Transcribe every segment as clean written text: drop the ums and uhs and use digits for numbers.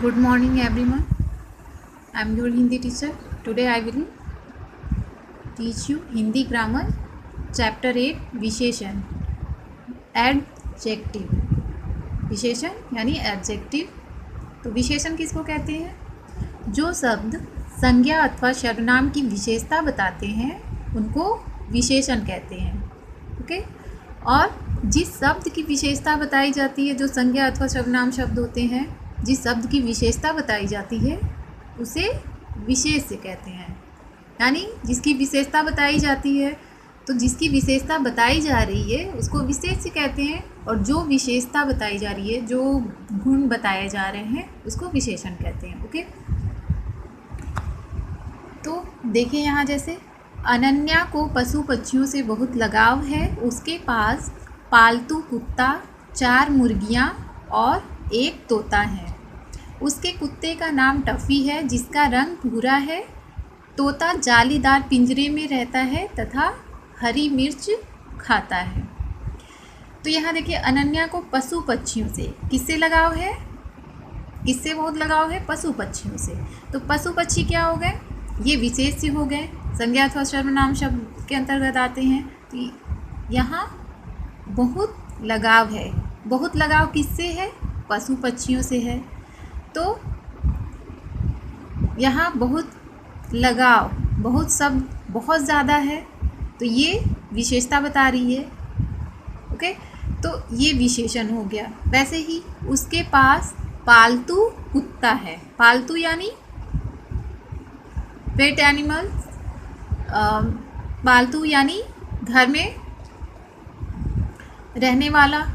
Good morning, everyone. I am your Hindi teacher. Today I will teach you Hindi grammar, chapter 8 विशेषण. Adjective. विशेषण यानी adjective. तो विशेषण किसको कहते हैं? जो शब्द संज्ञा अथवा सर्वनाम की विशेषता बताते हैं उनको विशेषण कहते हैं. ओके. और जिस शब्द की विशेषता बताई जाती है, जो संज्ञा अथवा सर्वनाम शब्द होते हैं, जिस शब्द की विशेषता बताई जाती है उसे विशेष से कहते हैं. यानी जिसकी विशेषता बताई जाती है, तो जिसकी विशेषता बताई जा रही है उसको विशेष से कहते हैं, और जो विशेषता बताई जा रही है, जो गुण बताए जा रहे हैं उसको विशेषण कहते हैं. ओके. तो देखिए यहाँ, जैसे अनन्या को पशु पक्षियों से बहुत लगाव है. उसके पास पालतू कुत्ता, 4 मुर्गियाँ और 1 तोता है. उसके कुत्ते का नाम टफ़ी है जिसका रंग भूरा है. तोता जालीदार पिंजरे में रहता है तथा हरी मिर्च खाता है. तो यहाँ देखिए, अनन्या को पशु पक्षियों से किससे लगाव है? किससे बहुत लगाव है? पशु पक्षियों से. तो पशु पक्षी क्या हो गए? ये विशेष से हो गए, संज्ञा अथवा सर्वनाम शब्द के अंतर्गत आते हैं. तो यहाँ बहुत लगाव है. बहुत लगाव किससे है? पशु पक्षियों से है. तो यहाँ बहुत लगाव, बहुत शब्द बहुत ज़्यादा है, तो ये विशेषता बता रही है. ओके. तो ये विशेषण हो गया. वैसे ही उसके पास पालतू कुत्ता है. पालतू यानी पेट एनिमल. पालतू यानी घर में रहने वाला.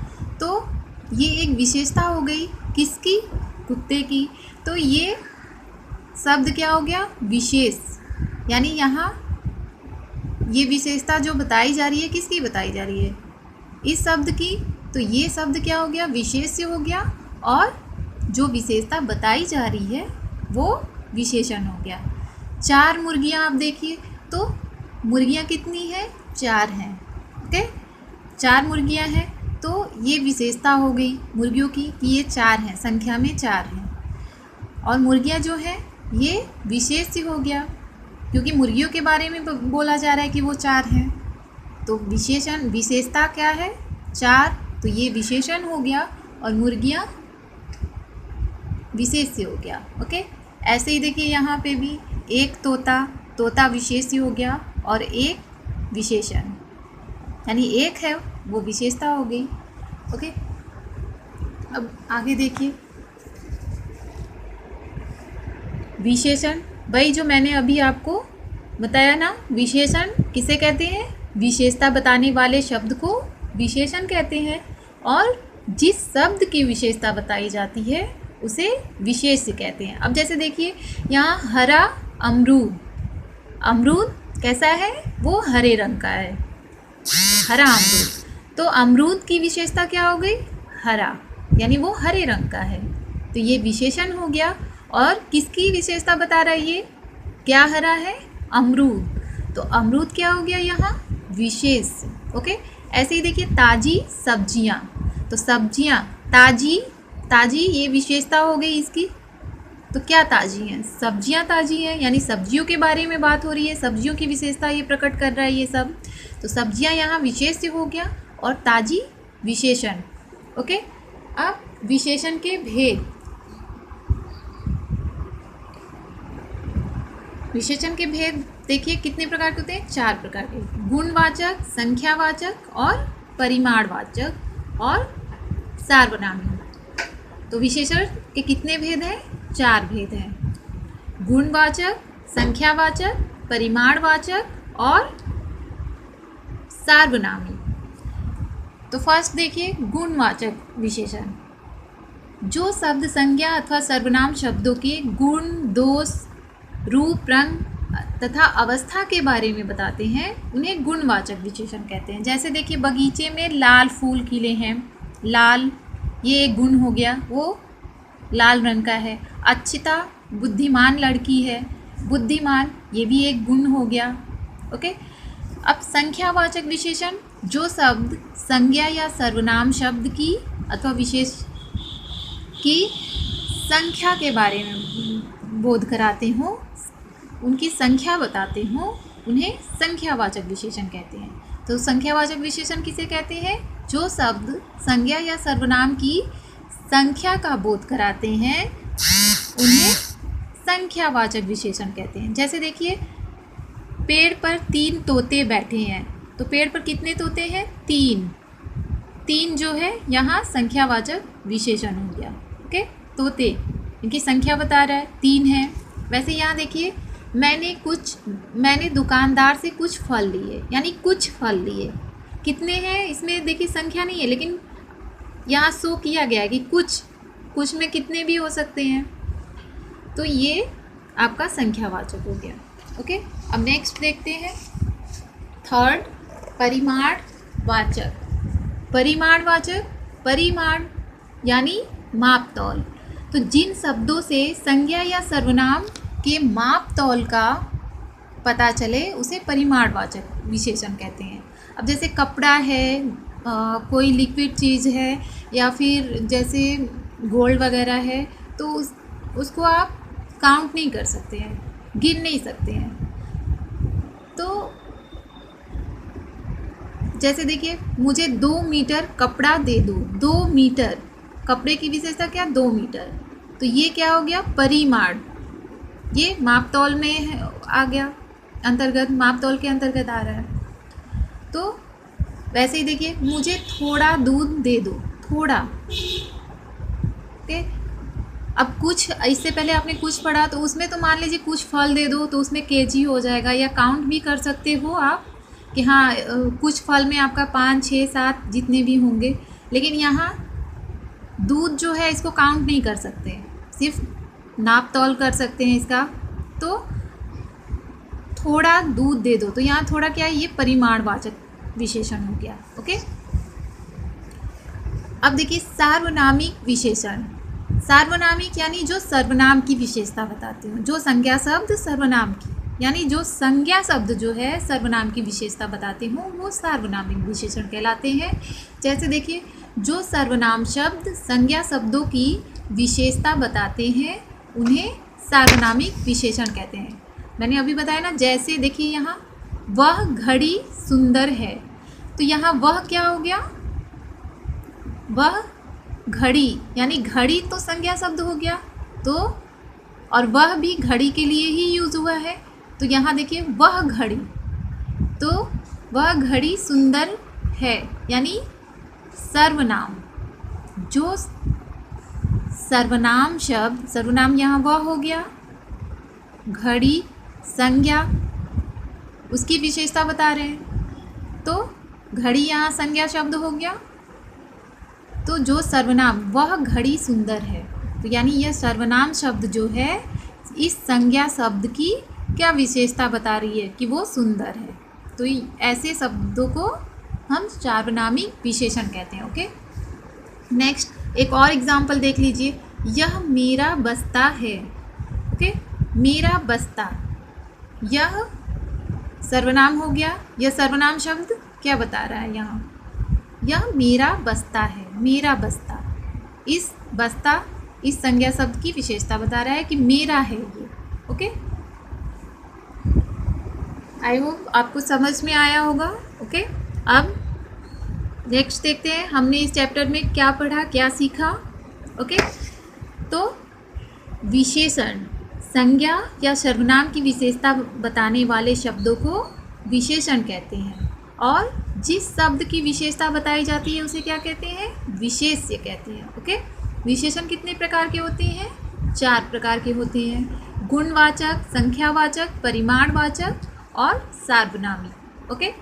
तो ये एक विशेषता हो गई किसकी? कुत्ते की. तो ये शब्द क्या हो गया? विशेष. यानी यहाँ ये विशेषता जो बताई जा रही है, किसकी बताई जा रही है? इस शब्द की. तो ये शब्द क्या हो गया? विशेष से हो गया, और जो विशेषता बताई जा रही है वो विशेषण हो गया. 4 मुर्गियाँ आप देखिए, तो मुर्गियाँ कितनी हैं? 4 हैं. ओके. 4 मुर्गियाँ हैं, तो ये विशेषता हो गई मुर्गियों की कि ये 4 हैं, संख्या में 4 हैं. और मुर्गियाँ जो हैं ये विशेष से हो गया, क्योंकि मुर्गियों के बारे में बोला जा रहा है कि वो 4 हैं. तो विशेषण, विशेषता क्या है? 4. तो ये विशेषण हो गया, और मुर्गियाँ विशेष से हो गया. ओके. ऐसे ही देखिए यहाँ पे भी 1 तोता, तोता विशेष से हो गया, और 1 विशेषण, यानी 1 है वो विशेषता हो गई. ओके. अब आगे देखिए, विशेषण. भाई जो मैंने अभी आपको बताया ना, विशेषण किसे कहते हैं? विशेषता बताने वाले शब्द को विशेषण कहते हैं, और जिस शब्द की विशेषता बताई जाती है उसे विशेष से कहते हैं. अब जैसे देखिए यहाँ हरा अमरूद. अमरूद कैसा है? वो हरे रंग का है. हरा अमरूद. तो अमरूद की विशेषता क्या हो गई? हरा, यानी वो हरे रंग का है. तो ये विशेषण हो गया. और किसकी विशेषता बता रहा है ये? क्या हरा है? अमरूद. तो अमरूद क्या हो गया यहाँ? विशेष. ओके. ऐसे ही देखिए ताज़ी सब्जियाँ. तो सब्जियाँ ताज़ी, ताज़ी ये विशेषता हो गई इसकी. तो क्या ताज़ी हैं? सब्जियाँ ताज़ी हैं, यानी सब्जियों के बारे में बात हो रही है. सब्जियों की विशेषता ये प्रकट कर रहा है ये सब. तो सब्जियाँ यहाँ विशेष से हो गया, और ताज़ी विशेषण. ओके. अब विशेषण के भेद. विशेषण के भेद देखिए कितने प्रकार के होते हैं? 4 प्रकार के. गुणवाचक, संख्यावाचक और परिमाणवाचक और सार्वनामिक. तो विशेषण के कितने भेद हैं? 4 भेद हैं. गुणवाचक, संख्यावाचक, परिमाणवाचक और सार्वनामिक. तो फर्स्ट देखिए गुणवाचक विशेषण. जो शब्द संज्ञा अथवा सर्वनाम शब्दों के गुण, दोष, रूप, रंग तथा अवस्था के बारे में बताते हैं उन्हें गुणवाचक विशेषण कहते हैं. जैसे देखिए बगीचे में लाल फूल खिले हैं. लाल ये एक गुण हो गया, वो लाल रंग का है. अच्छिता बुद्धिमान लड़की है. बुद्धिमान ये भी एक गुण हो गया. ओके. अब संख्यावाचक विशेषण. जो शब्द संज्ञा या सर्वनाम शब्द की अथवा विशेष की संख्या के बारे में बोध कराते हो, उनकी संख्या बताते हो, उन्हें संख्यावाचक विशेषण कहते हैं। तो संख्यावाचक विशेषण किसे कहते हैं? जो शब्द संज्ञा या सर्वनाम की संख्या का बोध कराते हैं उन्हें संख्यावाचक विशेषण कहते हैं। जैसे देखिए, पेड़ पर 3 तोते बैठे हैं, तो पेड़ पर कितने तोते हैं? 3 जो है यहाँ संख्यावाचक विशेषण हो गया। ओके, तोते इनकी संख्या बता रहा है, 3 है। वैसे यहाँ देखिए, मैंने दुकानदार से कुछ फल लिए, यानी कुछ फल लिए। कितने हैं इसमें देखिए संख्या नहीं है, लेकिन यहाँ शो किया गया है कि कुछ में कितने भी हो सकते हैं, तो ये आपका संख्यावाचक हो गया। ओके, अब नेक्स्ट देखते हैं थर्ड, परिमाणवाचक। परिमाण यानी माप तौल। तो जिन शब्दों से संज्ञा या सर्वनाम के माप तौल का पता चले उसे परिमाणवाचक विशेषण कहते हैं। अब जैसे कपड़ा है, कोई लिक्विड चीज़ है, या फिर जैसे गोल्ड वगैरह है, तो उसको आप काउंट नहीं कर सकते हैं, गिन नहीं सकते हैं। तो जैसे देखिए, मुझे 2 मीटर कपड़ा दे दो। 2 मीटर, कपड़े की विशेषता क्या? 2 मीटर। तो ये क्या हो गया? परिमाण। ये माप तौल में आ गया, अंतर्गत, माप तौल के अंतर्गत आ रहा है। तो वैसे ही देखिए, मुझे थोड़ा दूध दे दो। थोड़ा, ओके। अब कुछ, इससे पहले आपने कुछ पढ़ा, तो उसमें तो मान लीजिए कुछ फल दे दो, तो उसमें केजी हो जाएगा, या काउंट भी कर सकते हो आप कि हाँ कुछ फल में आपका 5, 6, 7 जितने भी होंगे। लेकिन यहाँ दूध जो है इसको काउंट नहीं कर सकते, सिर्फ नाप तौल कर सकते हैं इसका। तो थोड़ा दूध दे दो, तो यहाँ थोड़ा क्या है? ये परिमाणवाचक विशेषण हो गया। ओके, अब देखिए सार्वनामिक विशेषण। सार्वनामिक यानी जो सर्वनाम की विशेषता बताते हो, जो संज्ञा शब्द सर्वनाम की, यानी जो संज्ञा शब्द जो है सर्वनाम की विशेषता बताते हो, वो सार्वनामिक विशेषण कहलाते हैं। जैसे देखिए, जो सर्वनाम शब्द संज्ञा शब्दों की विशेषता बताते हैं उन्हें सार्वनामिक विशेषण कहते हैं। मैंने अभी बताया ना, जैसे देखिए यहाँ वह घड़ी सुंदर है, तो यहाँ वह क्या हो गया? वह घड़ी, यानी घड़ी तो संज्ञा शब्द हो गया, तो और वह भी घड़ी के लिए ही यूज हुआ है। तो यहाँ देखिए वह घड़ी, तो वह घड़ी सुंदर है, यानी सर्वनाम। जो सर्वनाम शब्द, सर्वनाम यहाँ वह हो गया, घड़ी संज्ञा, उसकी विशेषता बता रहे हैं, तो घड़ी यहाँ संज्ञा शब्द हो गया। तो जो सर्वनाम वह घड़ी सुंदर है, तो यानी यह सर्वनाम शब्द जो है इस संज्ञा शब्द की क्या विशेषता बता रही है? कि वो सुंदर है। तो ऐसे शब्दों को हम सार्वनामिक विशेषण कहते हैं। ओके, नेक्स्ट एक और एग्जाम्पल देख लीजिए, यह मेरा बस्ता है। ओके, मेरा बस्ता, यह सर्वनाम हो गया। यह सर्वनाम शब्द क्या बता रहा है यहाँ? यह मेरा बस्ता है, मेरा बस्ता। इस बस्ता, इस संज्ञा शब्द की विशेषता बता रहा है कि मेरा है ये। ओके, आई होप आपको समझ में आया होगा। ओके, अब नेक्स्ट देखते हैं हमने इस चैप्टर में क्या पढ़ा, क्या सीखा। ओके, तो विशेषण, संज्ञा या सर्वनाम की विशेषता बताने वाले शब्दों को विशेषण कहते हैं, और जिस शब्द की विशेषता बताई जाती है उसे क्या कहते हैं? विशेष्य कहते हैं। ओके, विशेषण कितने प्रकार के होते हैं? 4 प्रकार के होते हैं, गुणवाचक, संख्यावाचक, परिमाणवाचक और सार्वनामिक। ओके,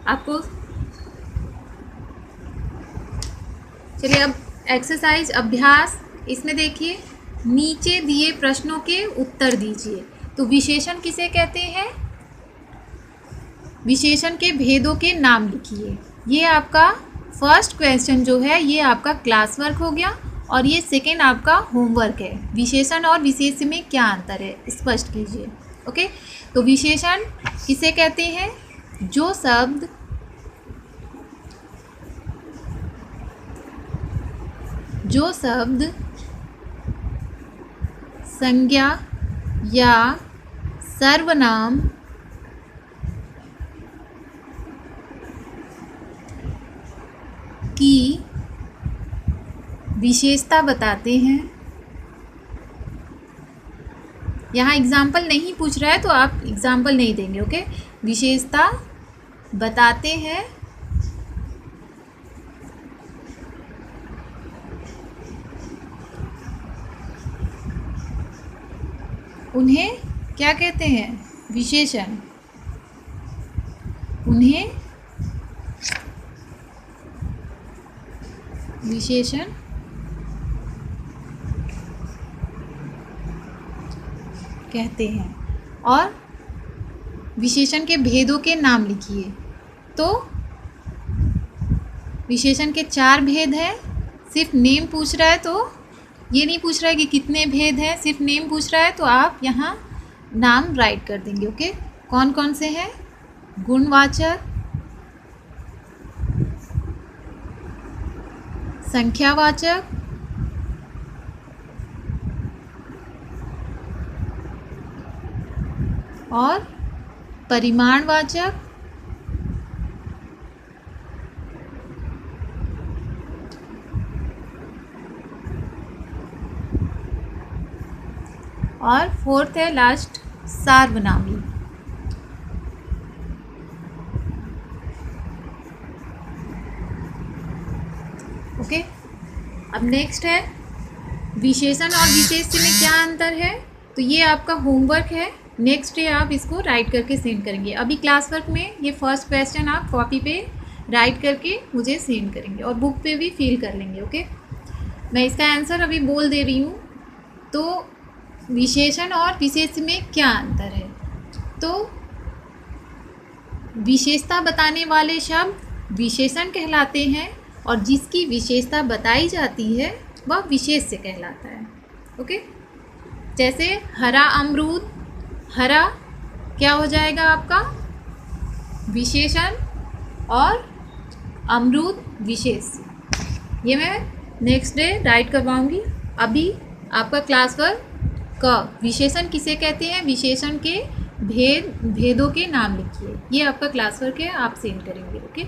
आपको चलिए अब एक्सरसाइज, अभ्यास, इसमें देखिए नीचे दिए प्रश्नों के उत्तर दीजिए। तो विशेषण किसे कहते हैं? विशेषण के भेदों के नाम लिखिए। ये आपका फर्स्ट क्वेश्चन जो है ये आपका क्लास वर्क हो गया, और ये सेकेंड आपका होमवर्क है। विशेषण और विशेष्य में क्या अंतर है स्पष्ट कीजिए। ओके, तो विशेषण किसे कहते हैं? जो शब्द संज्ञा या सर्वनाम की विशेषता बताते हैं। यहाँ एग्जाम्पल नहीं पूछ रहा है तो आप एग्जाम्पल नहीं देंगे, ओके। विशेषता बताते हैं उन्हें क्या कहते हैं? विशेषण। उन्हें विशेषण कहते हैं। और विशेषण के भेदों के नाम लिखिए। तो विशेषण के 4 भेद हैं। सिर्फ नेम पूछ रहा है, तो ये नहीं पूछ रहा है कि कितने भेद हैं, सिर्फ नेम पूछ रहा है, तो आप यहाँ नाम राइट कर देंगे, ओके। कौन कौन से हैं? गुणवाचक, संख्यावाचक, और परिमाणवाचक, और 4th है लास्ट, सार्वनामी। ओके। अब नेक्स्ट है विशेषण और विशेष्य में क्या अंतर है। तो ये आपका होमवर्क है, नेक्स्ट डे आप इसको राइट करके सेंड करेंगे। अभी क्लास वर्क में ये फर्स्ट क्वेश्चन आप कॉपी पे राइट करके मुझे सेंड करेंगे और बुक पे भी फिल कर लेंगे, ओके। मैं इसका आंसर अभी बोल दे रही हूँ। तो विशेषण और विशेष्य में क्या अंतर है? तो विशेषता बताने वाले शब्द विशेषण कहलाते हैं और जिसकी विशेषता बताई जाती है वह विशेष्य कहलाता है, ओके। जैसे हरा अमरूद, हरा क्या हो जाएगा आपका? विशेषण, और अमरूद विशेष्य। ये मैं नेक्स्ट डे राइट करवाऊँगी। अभी आपका क्लास वर्क का विशेषण किसे कहते हैं, विशेषण के भेदों के नाम लिखिए। ये आपका क्लास वर्क है, आप सेंड करेंगे, ओके।